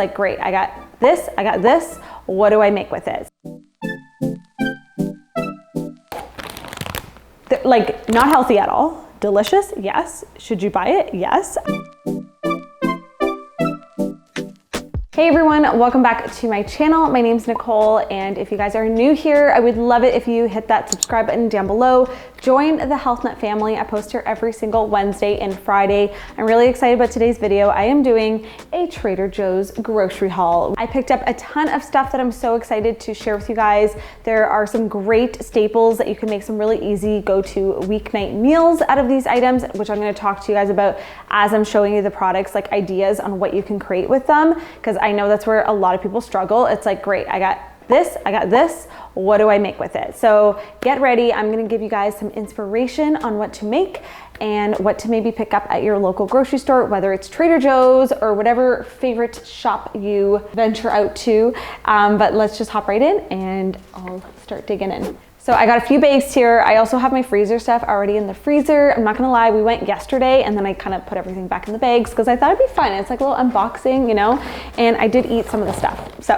like, great, I got this, what do I make with it? Like, not healthy at all. Delicious, yes. Should you buy it? Yes. Hey everyone, welcome back to my channel. My name's Nikole, and if you guys are new here, I would love it if you hit that subscribe button down below. Join the HealthNut family. I post here every single Wednesday and Friday. I'm really excited about today's video. I am doing a Trader Joe's grocery haul. I picked up a ton of stuff that I'm so excited to share with you guys. There are some great staples that you can make some really easy go-to weeknight meals out of these items, which I'm going to talk to you guys about as I'm showing you the products, like ideas on what you can create with them, because I know that's where a lot of people struggle. It's like, great, I got this, what do I make with it? So get ready. I'm gonna give you guys some inspiration on what to make and what to maybe pick up at your local grocery store, whether it's Trader Joe's or whatever favorite shop you venture out to. But let's just hop right in and I'll start digging in. So I got a few bags here. I also have my freezer stuff already in the freezer. I'm not gonna lie, we went yesterday and then I kind of put everything back in the bags because I thought it'd be fun. It's like a little unboxing, you know? And I did eat some of the stuff. So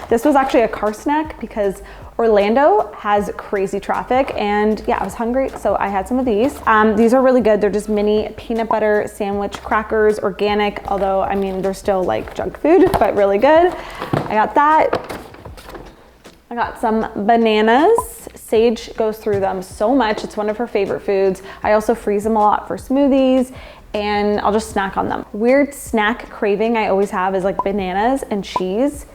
this was actually a car snack because Orlando has crazy traffic and yeah, I was hungry, so I had some of these. These are really good. They're just mini peanut butter sandwich crackers, organic, although I mean, they're still like junk food, but really good. I got that. I got some bananas. Sage goes through them so much. It's one of her favorite foods. I also freeze them a lot for smoothies and I'll just snack on them. Weird snack craving I always have is like bananas and cheese.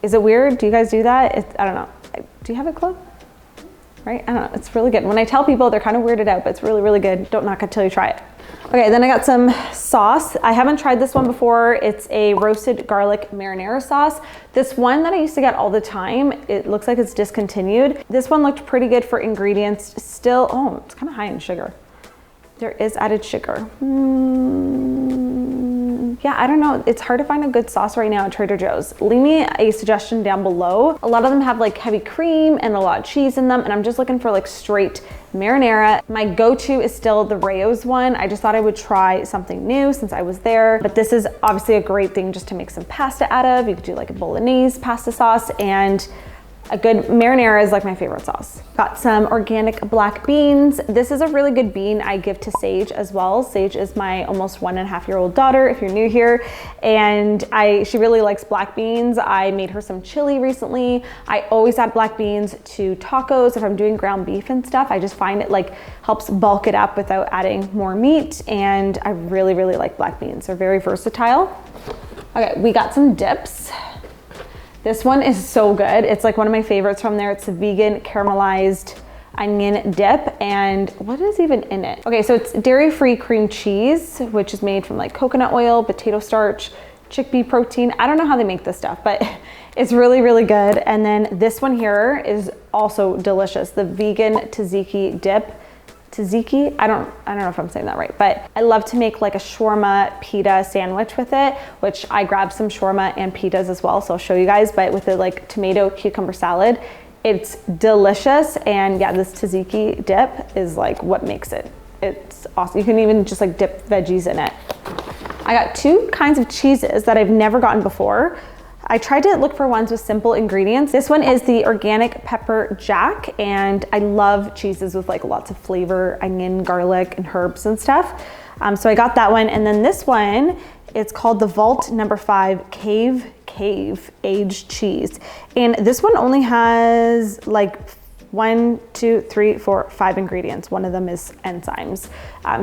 Is it weird? Do you guys do that? I don't know. Do you have a club? Right? I don't know. It's really good. When I tell people, they're kind of weirded out, but it's really, really good. Don't knock it till you try it. Okay, then I got some sauce. I haven't tried this one before. It's a roasted garlic marinara sauce. This one that I used to get all the time, it looks like it's discontinued. This one looked pretty good for ingredients. Still, oh, it's kind of high in sugar. There is added sugar. Yeah, I don't know. It's hard to find a good sauce right now at Trader Joe's. Leave me a suggestion down below. A lot of them have like heavy cream and a lot of cheese in them, and I'm just looking for like straight marinara. My go-to is still the Rayo's one. I just thought I would try something new since I was there, but this is obviously a great thing just to make some pasta out of. You could do like a bolognese pasta sauce, and a good marinara is like my favorite sauce. Got some organic black beans. This is a really good bean I give to Sage as well. Sage is my almost 1.5-year-old daughter, if you're new here, and she really likes black beans. I made her some chili recently. I always add black beans to tacos if I'm doing ground beef and stuff. I just find it like helps bulk it up without adding more meat, and I really, really like black beans. They're very versatile. Okay, we got some dips. This one is so good. It's like one of my favorites from there. It's a vegan caramelized onion dip. And what is even in it? Okay, so it's dairy-free cream cheese, which is made from like coconut oil, potato starch, chickpea protein. I don't know how they make this stuff, but it's really, really good. And then this one here is also delicious. The vegan tzatziki dip. Tzatziki, I don't know if I'm saying that right, but I love to make like a shawarma pita sandwich with it, which I grabbed some shawarma and pitas as well, so I'll show you guys, but with the like tomato cucumber salad, it's delicious. And yeah, this tzatziki dip is like what makes it. It's awesome. You can even just like dip veggies in it. I got two kinds of cheeses that I've never gotten before. I tried to look for ones with simple ingredients. This one is the organic pepper jack, and I love cheeses with like lots of flavor, onion, garlic, and herbs and stuff. So I got that one. And then this one, it's called the Vault No. 5 Cave aged cheese. And this one only has like 1, 2, 3, 4, 5 ingredients. One of them is enzymes.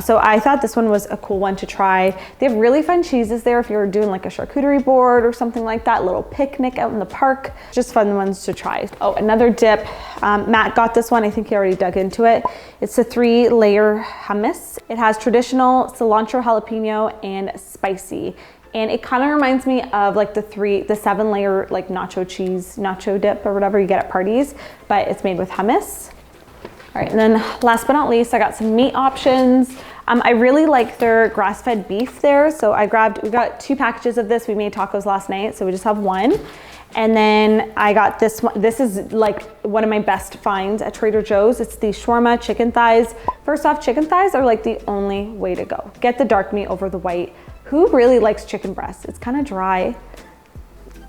So I thought this one was a cool one to try. They have really fun cheeses there if you're doing like a charcuterie board or something like that, little picnic out in the park. Just fun ones to try. Oh, another dip. Matt got this one. I think he already dug into it. It's a 3-layer hummus. It has traditional cilantro, jalapeno, and spicy. And it kind of reminds me of like the 7-layer like nacho cheese, nacho dip or whatever you get at parties, but it's made with hummus. All right, and then last but not least, I got some meat options. I really like their grass-fed beef there. So we got 2 packages of this. We made tacos last night, so we just have one. And then I got this one. This is like one of my best finds at Trader Joe's. It's the shawarma chicken thighs. First off, chicken thighs are like the only way to go. Get the dark meat over the white. Who really likes chicken breast? It's kind of dry.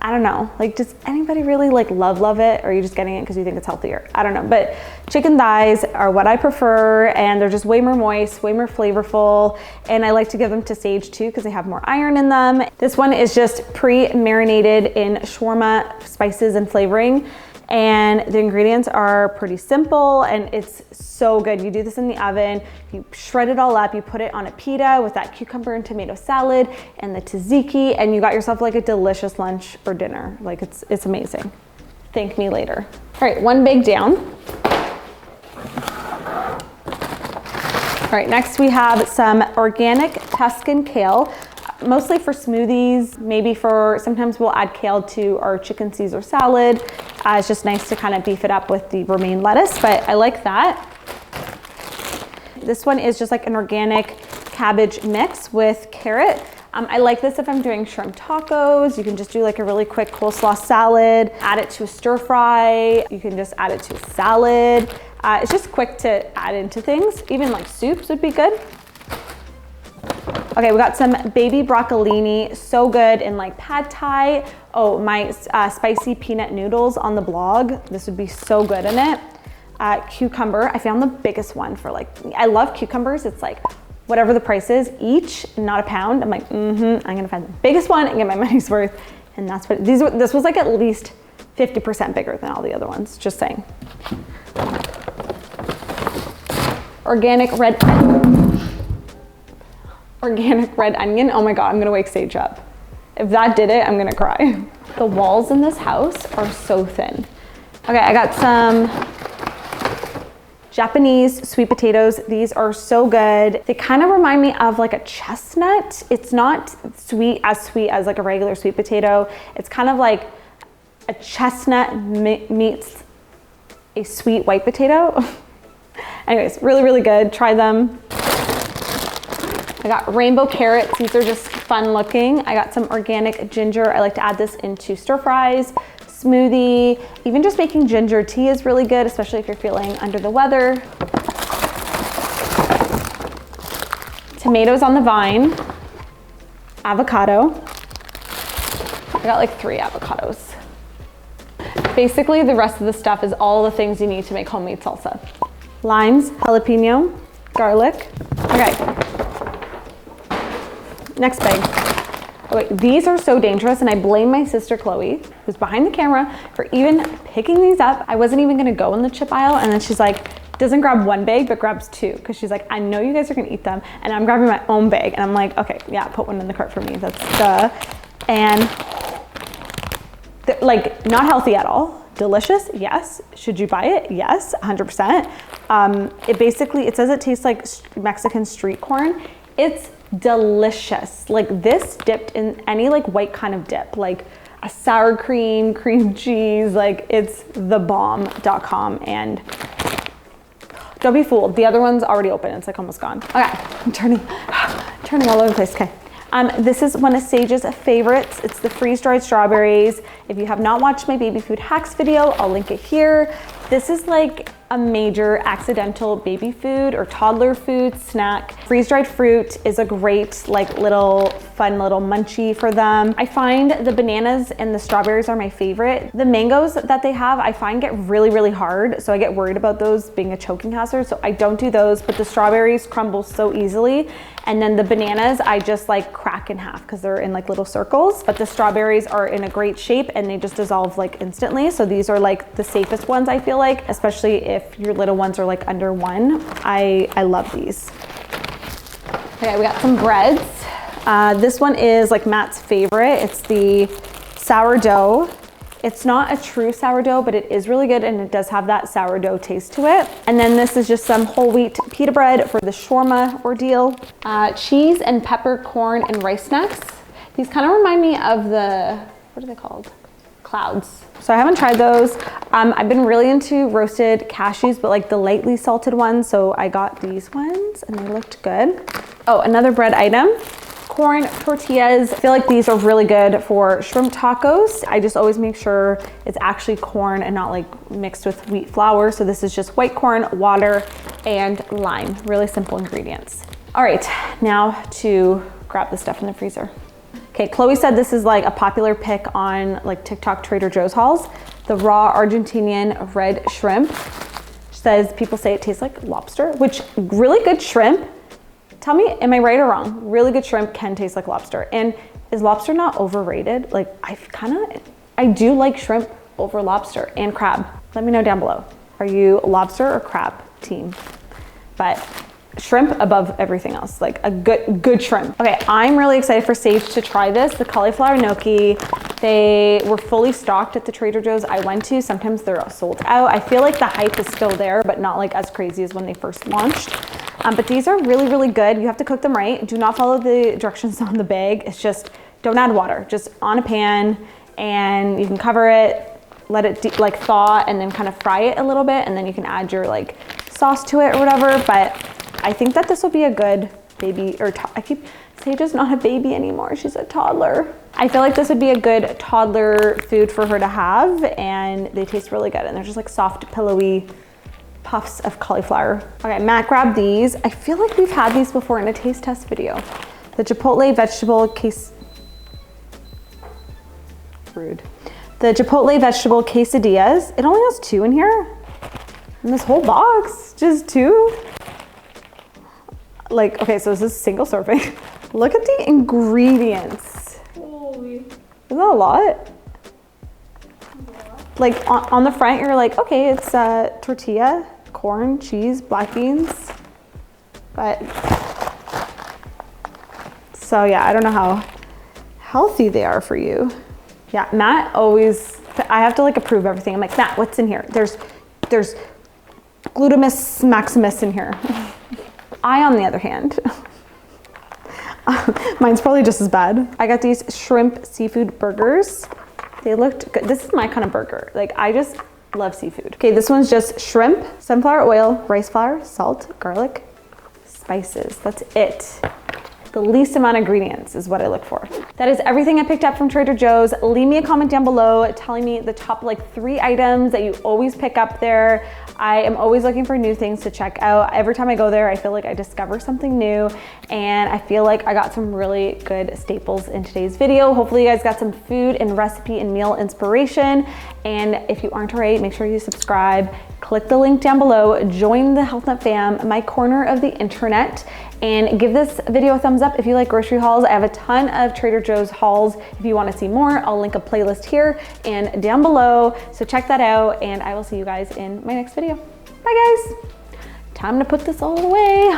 I don't know, like does anybody really like love it, or are you just getting it because you think it's healthier? I don't know, but chicken thighs are what I prefer, and they're just way more moist, way more flavorful, and I like to give them to Sage too because they have more iron in them. This one is just pre-marinated in shawarma spices and flavoring, and the ingredients are pretty simple and it's so good. You do this in the oven, you shred it all up, you put it on a pita with that cucumber and tomato salad and the tzatziki, and you got yourself like a delicious lunch or dinner. Like it's amazing. Thank me later. All right, one big down. All right, next we have some organic Tuscan kale, mostly for smoothies, maybe for, sometimes we'll add kale to our chicken Caesar salad. It's just nice to kind of beef it up with the romaine lettuce, but I like that. This one is just like an organic cabbage mix with carrot. I like this if I'm doing shrimp tacos. You can just do like a really quick coleslaw salad, add it to a stir fry. You can just add it to a salad. It's just quick to add into things. Even like soups would be good. Okay, we got some baby broccolini, so good in like pad thai. Oh, my spicy peanut noodles on the blog. This would be so good in it. Cucumber, I found the biggest one for like, I love cucumbers. It's like whatever the price is each, not a pound. I'm like, I'm gonna find the biggest one and get my money's worth. And that's what, this was like at least 50% bigger than all the other ones, just saying. Organic red onion. Oh my God, I'm gonna wake Sage up. If that did it, I'm gonna cry. The walls in this house are so thin. Okay, I got some Japanese sweet potatoes. These are so good. They kind of remind me of like a chestnut. It's not sweet as like a regular sweet potato. It's kind of like a chestnut meets a sweet white potato. Anyways, really, really good. Try them. I got rainbow carrots. These are just fun looking. I got some organic ginger. I like to add this into stir fries, smoothie. Even just making ginger tea is really good, especially if you're feeling under the weather. Tomatoes on the vine. Avocado. I got like 3 avocados. Basically, the rest of the stuff is all the things you need to make homemade salsa. Limes, jalapeno, garlic. Okay. Next bag. Okay, these are so dangerous, and I blame my sister Chloe, who's behind the camera, for even picking these up. I wasn't even gonna go in the chip aisle, and then she's like, doesn't grab 1 bag, but grabs 2, because she's like, I know you guys are gonna eat them, and I'm grabbing my own bag. And I'm like, okay, yeah, put one in the cart for me. That's and like not healthy at all. Delicious, yes. Should you buy it? Yes, 100%. It basically, it says it tastes like Mexican street corn. It's delicious. Like this dipped in any like white kind of dip, like a sour cream, cream cheese, like it's thebomb.com. And don't be fooled, the other one's already open. It's like almost gone. Okay, I'm turning all over the place. Okay. This is one of Sage's favorites. It's the freeze-dried strawberries. If you have not watched my baby food hacks video, I'll link it here. This is like a major accidental baby food or toddler food snack. Freeze-dried fruit is a great like little fun little munchie for them. I find the bananas and the strawberries are my favorite. The mangoes that they have, I find get really, really hard. So I get worried about those being a choking hazard. So I don't do those, but the strawberries crumble so easily. And then the bananas, I just like crack in half because they're in like little circles, but the strawberries are in a great shape and they just dissolve like instantly. So these are like the safest ones, I feel like, especially if your little ones are like under 1. I love these. Okay, we got some breads. This one is like Matt's favorite. It's the sourdough. It's not a true sourdough, but it is really good and it does have that sourdough taste to it. And then this is just some whole wheat pita bread for the shawarma ordeal. Cheese and peppercorn and rice snacks. These kind of remind me of the, what are they called? Clouds. So I haven't tried those. I've been really into roasted cashews, but like the lightly salted ones. So I got these ones and they looked good. Oh, another bread item. Corn tortillas. I feel like these are really good for shrimp tacos. I just always make sure it's actually corn and not like mixed with wheat flour. So this is just white corn, water, and lime. Really simple ingredients. All right, now to grab the stuff in the freezer. Okay, Chloe said this is like a popular pick on like TikTok Trader Joe's hauls. The raw Argentinian red shrimp. She says people say it tastes like lobster, which really good shrimp. Tell me, am I right or wrong? Really good shrimp can taste like lobster. And is lobster not overrated? Like I do like shrimp over lobster and crab. Let me know down below. Are you lobster or crab team? But shrimp above everything else, like a good shrimp. Okay, I'm really excited for Sage to try this, the cauliflower gnocchi. They were fully stocked at the Trader Joe's I went to. Sometimes they're sold out. I feel like the hype is still there, but not like as crazy as when they first launched. But these are really, really good. You have to cook them right. Do not follow the directions on the bag. It's just, don't add water, just on a pan, and you can cover it, let it thaw, and then kind of fry it a little bit, and then you can add your like sauce to it or whatever. But I think that this will be a good baby, or Sage is not a baby anymore, she's a toddler. I feel like this would be a good toddler food for her to have, and they taste really good, and they're just like soft, pillowy puffs of cauliflower. Okay, Matt grabbed these. I feel like we've had these before in a taste test video. The Chipotle vegetable The Chipotle vegetable quesadillas. It only has 2 in here. And this whole box, just 2. Like, okay, so this is single serving. Look at the ingredients. Holy. Isn't that a lot? Like on the front, you're like, okay, it's tortilla, corn, cheese, black beans. But, so yeah, I don't know how healthy they are for you. Yeah, Matt always, I have to like approve everything. I'm like, Matt, what's in here? There's Glutamus maximus in here. I, on the other hand, mine's probably just as bad. I got these shrimp seafood burgers. They looked good. This is my kind of burger. Like, I just love seafood. Okay, this one's just shrimp, sunflower oil, rice flour, salt, garlic, spices. That's it. The least amount of ingredients is what I look for. That is everything I picked up from Trader Joe's. Leave me a comment down below telling me the top like 3 items that you always pick up there. I am always looking for new things to check out. Every time I go there, I feel like I discover something new, and I feel like I got some really good staples in today's video. Hopefully you guys got some food and recipe and meal inspiration. And if you aren't already, make sure you subscribe. Click the link down below, join the HealthNut fam, my corner of the internet, and give this video a thumbs up if you like grocery hauls. I have a ton of Trader Joe's hauls. If you want to see more, I'll link a playlist here and down below. So check that out, and I will see you guys in my next video. Bye guys. Time to put this all away.